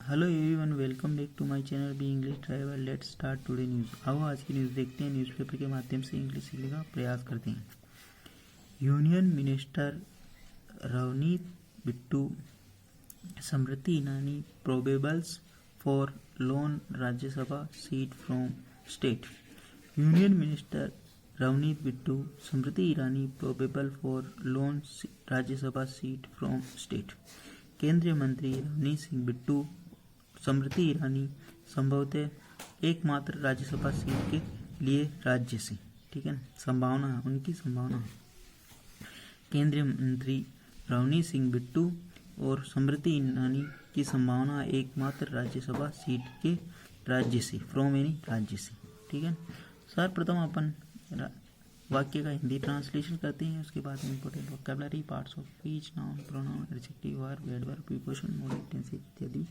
Hello everyone, welcome back to my channel be English tribal. Let's start today news. आओ आज की news देखते हैं। न्यूज़पेपर के माध्यम से इंग्लिश सीखने का प्रयास करते हैं। Union minister Ravneet Bittu, Smriti Irani probables for loan Rajya Sabha seat from state. Union minister Ravneet Bittu, Smriti Irani probable for loan Rajya Sabha seat from state. केंद्रीय मंत्री रवनीत सिंह बिट्टू, स्मृति ईरानी संभवतः एकमात्र राज्यसभा सीट के लिए राज्य से, ठीक है, संभावना है, उनकी संभावना है। केंद्रीय मंत्री रवनीत सिंह बिट्टू और स्मृति ईरानी की संभावना एकमात्र राज्यसभा सीट के राज्य से, फ्रॉम यानी राज्य से, ठीक है। सर्वप्रथम अपन वाक्य का हिंदी ट्रांसलेशन करते हैं, उसके बाद important vocabulary, parts of speech, noun, pronoun, adjective, verb, adverb, preposition, modifier, tense इत्यादि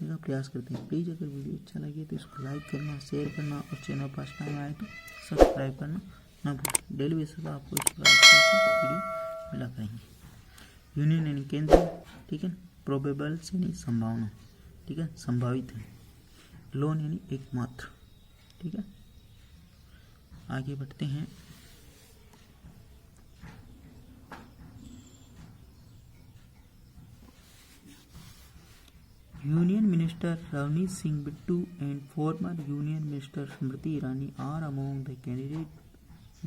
का प्रयास करते हैं। प्लीज़ अगर वीडियो अच्छा लगे तो इसको लाइक करना, शेयर करना और चैनल फर्स्ट टाइम आए तो सब्सक्राइब करना ना भूलें। डेली बेसिस पर आपको इस प्रकार की वीडियो मिला करेंगे। यूनियन यानी केंद्र, ठीक है। प्रोबेबल्स यानी संभावना, ठीक है, संभावित है। लोन यानी एकमात्र, ठीक है। आगे बढ़ते हैं। Union Minister Ravneet Singh Bittu and former Union Minister Smriti Irani are among the candidates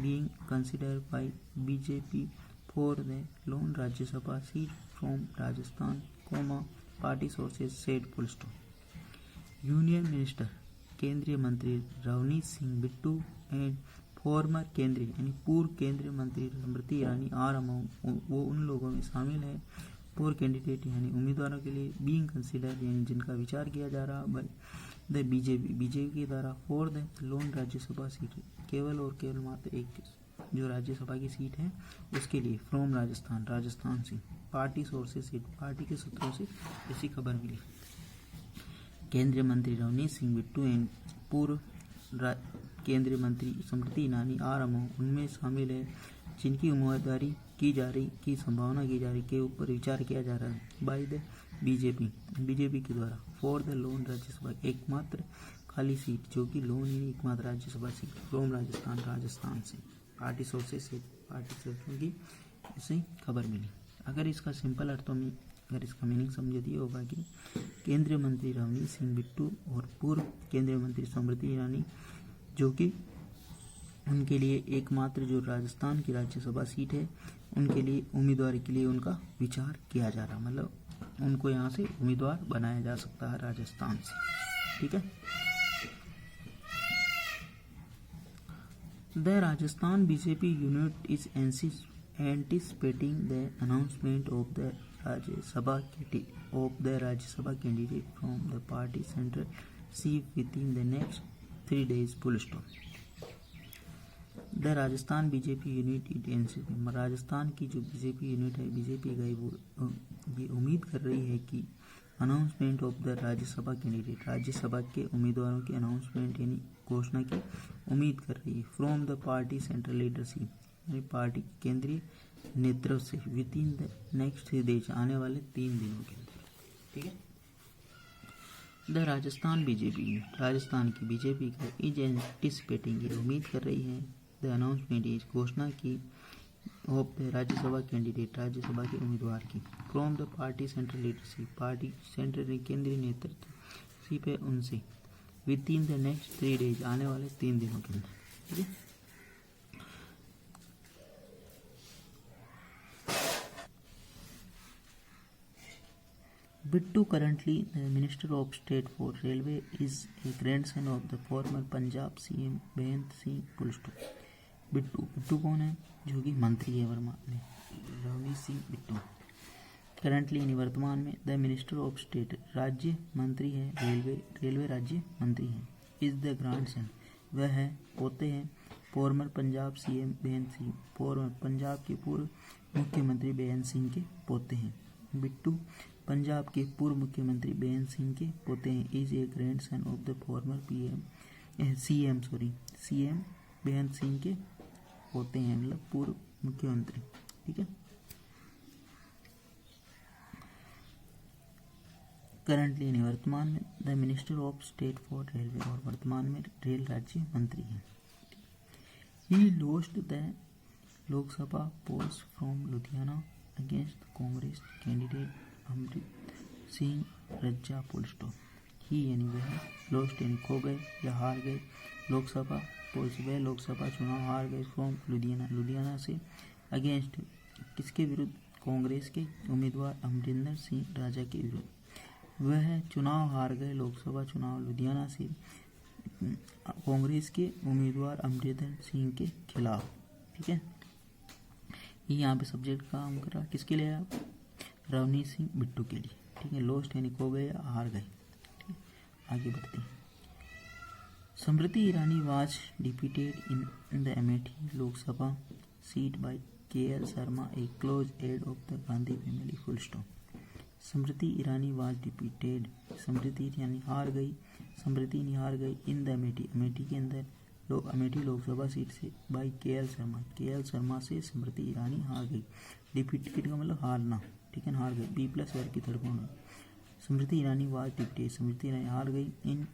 being considered by BJP for the lone Rajya Sabha seat from Rajasthan, party sources said. Union Minister केंद्रीय मंत्री Ravneet Singh Bittu and farmer केंद्रीय यानी पूर्व केंद्रीय मंत्री Smriti Irani are among, वो उन लोगों में शामिल है, फॉर कैंडिडेट यानी उम्मीदवारों के लिए, बीइंग कंसिडर्ड यानी जिनका विचार किया जा रहा बाय द बीजेपी के द्वारा, for the loan Rajya Sabha seat, केवल और केवल मात्र एक जो राज्यसभा की सीट है उसके लिए, फ्रॉम राजस्थान से, पार्टी सोर्सेस से, पार्टी के सूत्रों से ऐसी खबर मिली। केंद्रीय मंत्री रवनीत सिंह बिट्टू एंड पूर्व केंद्रीय मंत्री स्मृति ईरानी आर अमंग, उनमें शामिल है जिनकी उम्मीदवारी की संभावना की जा रही के ऊपर विचार किया जा रहा है बाय द बीजेपी के द्वारा, फॉर द लोन राज्यसभा, एकमात्र खाली सीट जो कि लोन यानी एकमात्र राज्यसभा सीट, फ्रॉम राजस्थान से, पार्टी सोर्सेस की ऐसे खबर मिली। अगर इसका सिंपल अर्थों में अगर इसका मीनिंग समझे दिए होगा कि केंद्रीय मंत्री रवनीत सिंह बिट्टू और पूर्व केंद्रीय मंत्री स्मृति ईरानी जो कि उनके लिए एकमात्र जो राजस्थान की राज्यसभा सीट है उनके लिए उम्मीदवार के लिए उनका विचार किया जा रहा, मतलब उनको यहाँ से उम्मीदवार बनाया जा सकता है राजस्थान से, ठीक है। The Rajasthan BJP unit is anticipating the announcement of the Rajya Sabha candidate from the party central seat within the next 3 days. The Rajasthan BJP unit, Rajasthan की जो बीजेपी यूनिट है, बीजेपी का वो ये उम्मीद कर रही है कि announcement of the Rajya Sabha candidate, Rajya Sabha के उम्मीदवारों की अनाउंसमेंट यानी घोषणा की उम्मीद कर रही है, from the party central leadership यानी पार्टी केंद्रीय नेतृत्व से, with in the next 3 days आने वाले 3 दिनों के अंदर, ठीक है। द राजस्थान बीजेपी, राजस्थान की बीजेपी का इज एंटिसिपेटिंग, ये उम्मीद कर रही है, द अनाउंसमेंट इज घोषणा की, of the Rajya Sabha candidate, Rajya Sabha के उम्मीदवार की, from the party central leadership, party central केंद्रीय नेतृत्व सी पे उनसे, with in the next 3 days आने वाले 3 दिनों के अंदर, ठीक है। Bittu, currently the Minister of State for Railway, is a grandson of the former Punjab CM बेअंत सिंह। बिट्टू कौन है? जो कि मंत्री है वर्तमान में, रवनीत सिंह बिट्टू। करंटली यानी वर्तमान में, द मिनिस्टर ऑफ स्टेट राज्य मंत्री है, रेलवे राज्य मंत्री है। इज द ग्रैंडसन, वह है पोते हैं, फॉर्मर पंजाब CM बेअंत सिंह, फॉर्मर पंजाब के पूर्व मुख्यमंत्री बेअंत सिंह के पोते हैं। बिट्टू पंजाब के पूर्व मुख्यमंत्री बेअंत सिंह के पोते हैं। Is a grand son of the former CM बेअंत सिंह के पोते हैं, मतलब पूर्व मुख्यमंत्री, ठीक है। करंटली यानी वर्तमान में the minister of state for railway, और वर्तमान में रेल राज्य मंत्री हैं। He lost the Lok Sabha polls from Ludhiana against Congress candidate Amrit Singh Raja full stop. He यानी वह, लॉस्ट यानी खो गए या हार गए, लोकसभा पोल्स वह लोकसभा चुनाव हार गए, फ्रॉम लुधियाना से, अगेंस्ट किसके विरुद्ध, कांग्रेस के उम्मीदवार अमरिंदर सिंह राजा के विरुद्ध। वह चुनाव हार गए, लोकसभा चुनाव लुधियाना से कांग्रेस के उम्मीदवार अमरिंदर सिंह के खिलाफ। ठीक है, ये यहाँ पे सब्जेक्ट काम कर रहा किसके लिए, आप रवनीत सिंह बिट्टू के लिए। ठीक है, लॉस्ट यानी खो गए या हार गए। ठीक है, आगे बढ़ते हैं। Smriti Irani was defeated in the Amethi Lok Sabha seat by KL Sharma, a close aide of the Gandhi family full stop. Smriti Irani was defeated, Smriti यानी हार गई, स्मृति यानी हार गई, इन द अमेठी के अंदर अमेठी लोकसभा सीट से, बाई KL शर्मा से स्मृति ईरानी हार गई। डिफीटेड का मतलब हारना। ठीक है, हार गई, B+ वर्ग की third form. Smriti Irani was defeated, Smriti Irani हार गई, इन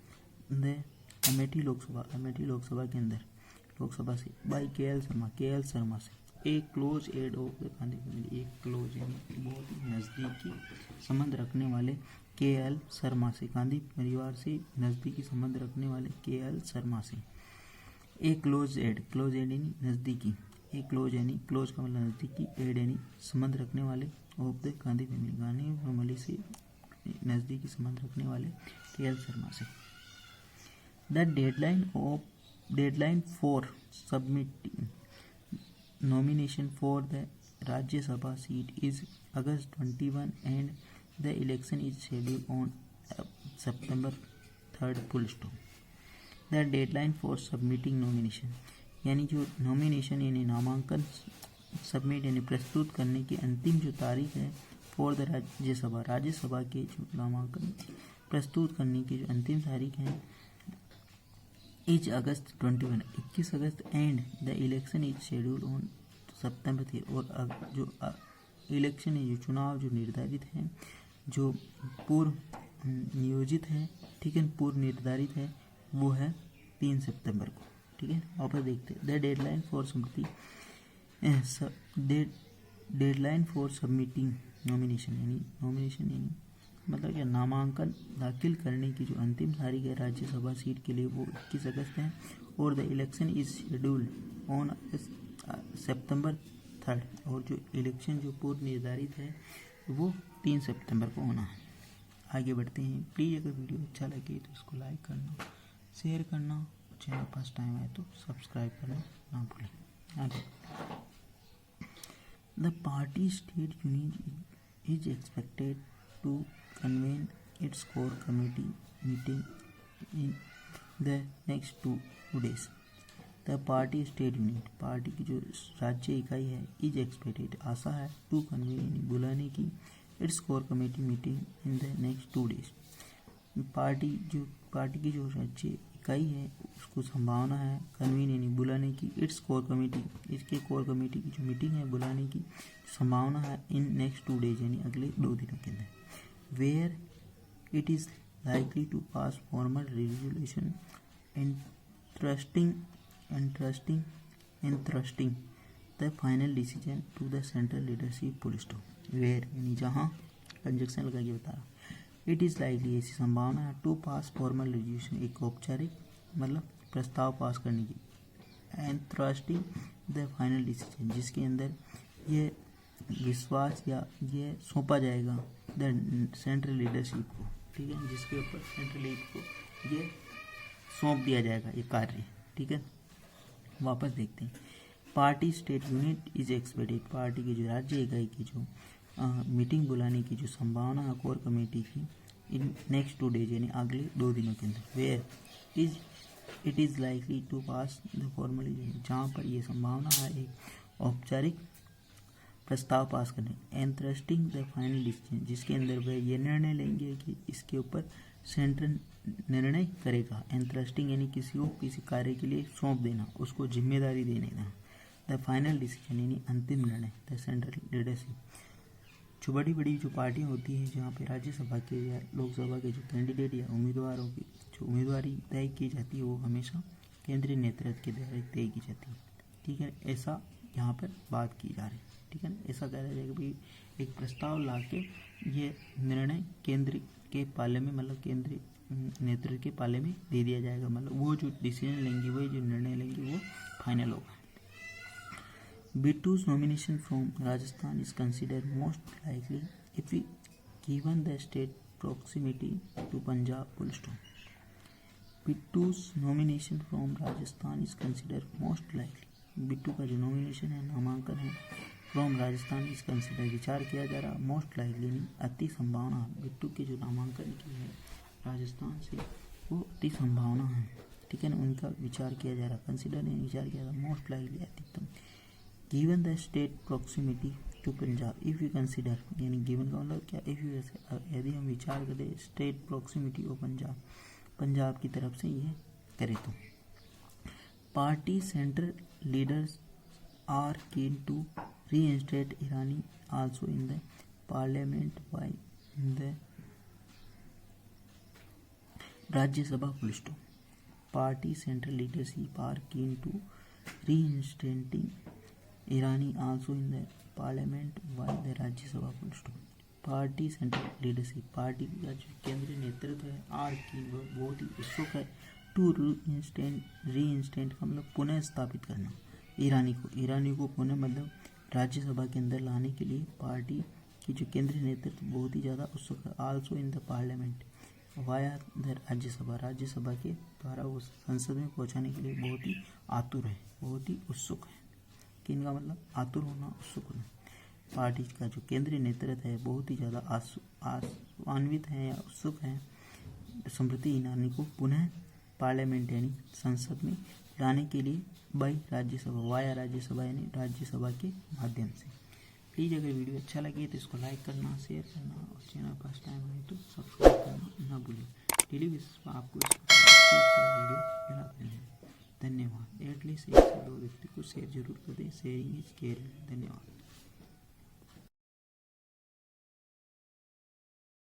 द अमेठी लोकसभा के अंदर, लोकसभा से, बाई KL शर्मा से, एक close aide of the Gandhi family, एक क्लोज यानी बहुत ही नज़दीकी संबंध रखने वाले KL शर्मा से, गांधी परिवार से नज़दीकी संबंध रखने वाले KL शर्मा से। एक क्लोज एड यानी नज़दीकी, एक क्लोज यानी क्लोज का मतलब नज़दीकी, एड यानी संबंध रखने वाले, ऑफ द गांधी फैमिली से नज़दीकी संबंध रखने वाले KL शर्मा से। The deadline for submitting nomination for the Rajya Sabha seat is August 21 and the election is scheduled on September 3rd full stop. The deadline for submitting nomination यानी जो nomination यानी नामांकन सबमिट यानी प्रस्तुत करने की अंतिम जो तारीख है, फॉर द राज्यसभा के जो नामांकन प्रस्तुत करने की जो अंतिम तारीख है, is August 21 August, and the election is schedule on सितंबर 3, और जो इलेक्शन है, जो चुनाव जो निर्धारित है, जो पूर्व नियोजित है, ठीक है, पूर्व निर्धारित है, वो है 3 सितंबर को। ठीक है, वापस देखते हैं। The deadline for submitting nomination यानी मतलब क्या, नामांकन दाखिल करने की जो अंतिम तारीख है राज्यसभा सीट के लिए, वो 21 अगस्त है, और the election is scheduled on सितंबर 3, और जो इलेक्शन जो पूर्व निर्धारित है वो 3 सितंबर को होना है। आगे बढ़ते हैं। प्लीज़ अगर वीडियो अच्छा लगे तो इसको लाइक करना, शेयर करना, चैनल फर्स्ट टाइम आए तो सब्सक्राइब करना ना भूलें। आगे, the party state union is expected to convene its core committee meeting in the next 2 days. The party state unit, party की जो राज्य इकाई है, इज एक्सपेक्टेड आशा है, टू कन्वेन बुलाने की, its core committee meeting in the next 2 days। Party की जो राज्य इकाई है उसको संभावना है कन्वीन यानी बुलाने की, इट्स कोर कमेटी इसके कोर कमेटी की जो मीटिंग है बुलाने की संभावना है, इन नेक्स्ट 2 days यानी अगले 2 दिनों के अंदर। where it is likely to pass formal resolution entrusting the final decision to the central leadership full stop। where यानी जहाँ, कंजक्शन लगा के बता रहा, इट इज़ लाइकली ऐसी संभावना है, टू पास फॉर्मल रेजोल्यूशन एक औपचारिक मतलब प्रस्ताव पास करने की, एंट्रस्टिंग द फाइनल डिसीजन जिसके अंदर ये विश्वास या ये सौंपा जाएगा द सेंट्रल लीडरशिप को। ठीक है, जिसके ऊपर सेंट्रल लीड को ये सौंप दिया जाएगा ये कार्य। ठीक है, वापस देखते हैं। Party state unit is expected, party की जो राज्य इकाई की जो मीटिंग बुलाने की जो संभावना है कोर कमेटी की, इन नेक्स्ट 2 days यानी अगले 2 दिनों के अंदर। Where it is likely to pass the formally, जहाँ पर ये संभावना है एक औपचारिक प्रस्ताव पास करने, इंटरेस्टिंग द फाइनल डिसीजन जिसके अंदर वह ये निर्णय लेंगे कि इसके ऊपर सेंट्रल निर्णय करेगा। इंटरेस्टिंग यानी किसी को किसी कार्य के लिए सौंप देना, उसको जिम्मेदारी देने देना। द फाइनल डिसीजन यानी अंतिम निर्णय, द सेंट्रल लीडरशिप जो बड़ी बड़ी जो पार्टियां होती हैं जहाँ पे राज्यसभा के या लोकसभा के जो कैंडिडेट या उम्मीदवारों की जो उम्मीदवारी तय की जाती है वो हमेशा केंद्रीय नेतृत्व के द्वारा तय की जाती है। ठीक है, ऐसा यहाँ पर बात की जा रही है। ठीक है ना, ऐसा कह रहा है कि भाई एक प्रस्ताव ला के ये निर्णय केंद्र के पाले में मतलब केंद्रीय नेतृत्व के पाले में दे दिया जाएगा। मतलब वो जो डिसीजन लेंगे वो जो निर्णय लेंगे वो फाइनल होगा। Bittu's nomination from Rajasthan is considered most likely if given the state proximity to Punjab. Full stop. Bittu's nomination from Rajasthan is considered most likely. Bittu का जो नॉमिनेशन है नामांकन है फ्रॉम राजस्थान इज कंसिडर विचार किया जा रहा मोस्ट लाइकली नहीं अति संभावना। बिट्टू के जो नामांकन की है राजस्थान से वो अति संभावना है। ठीक है ना, उनका विचार किया जा रहा कंसिडर नहीं विचार किया जा रहा मोस्ट लाइकली अधिकतम। Given the state proximity to Punjab if you consider यानी गिवन का मतलब क्या इफ़ यू यदि हम विचार करें स्टेट प्रॉक्सिमिटी ऑफ पंजाब की तरफ से ये करें तो party central leaders are keen to reinstate Irani also in the parliament by the Rajya Sabha. Full stop. Party central leadership are keen to reinstating Irani also in the parliament by the Rajya Sabha. Full stop. Party central leadership party का जो केंद्रीय नेतृत्व है are की बहुत ही उत्सुक है to रीइंस्टेंट का मतलब पुनः स्थापित करना ईरानी को पुनः मतलब राज्यसभा के अंदर लाने के लिए पार्टी की जो केंद्रीय नेतृत्व बहुत ही ज़्यादा उत्सुक है। Also in the parliament via the Rajya Sabha के द्वारा वो संसद में पहुंचाने के लिए बहुत ही आतुर है बहुत ही उत्सुक है। किनका मतलब आतुर होना उत्सुक होना। पार्टी का जो केंद्रीय नेतृत्व है बहुत ही ज़्यादा आशान्वित है या उत्सुक है स्मृति ईरानी को पुनः पार्लियामेंट यानी संसद में लाने के लिए बाई राज्यसभा वाया राज्यसभा यानी राज्यसभा के माध्यम से। प्लीज़ अगर वीडियो अच्छा लगे तो इसको लाइक करना शेयर करना और चैनल फर्स्ट टाइम है तो सब्सक्राइब करना ना भूलें। डेली बेसिस पर आपको इस वीडियो मिलाते हैं। धन्यवाद। एटलीस्ट 1 से 2 व्यक्ति को शेयर जरूर कर दें। Sharing is caring. धन्यवाद।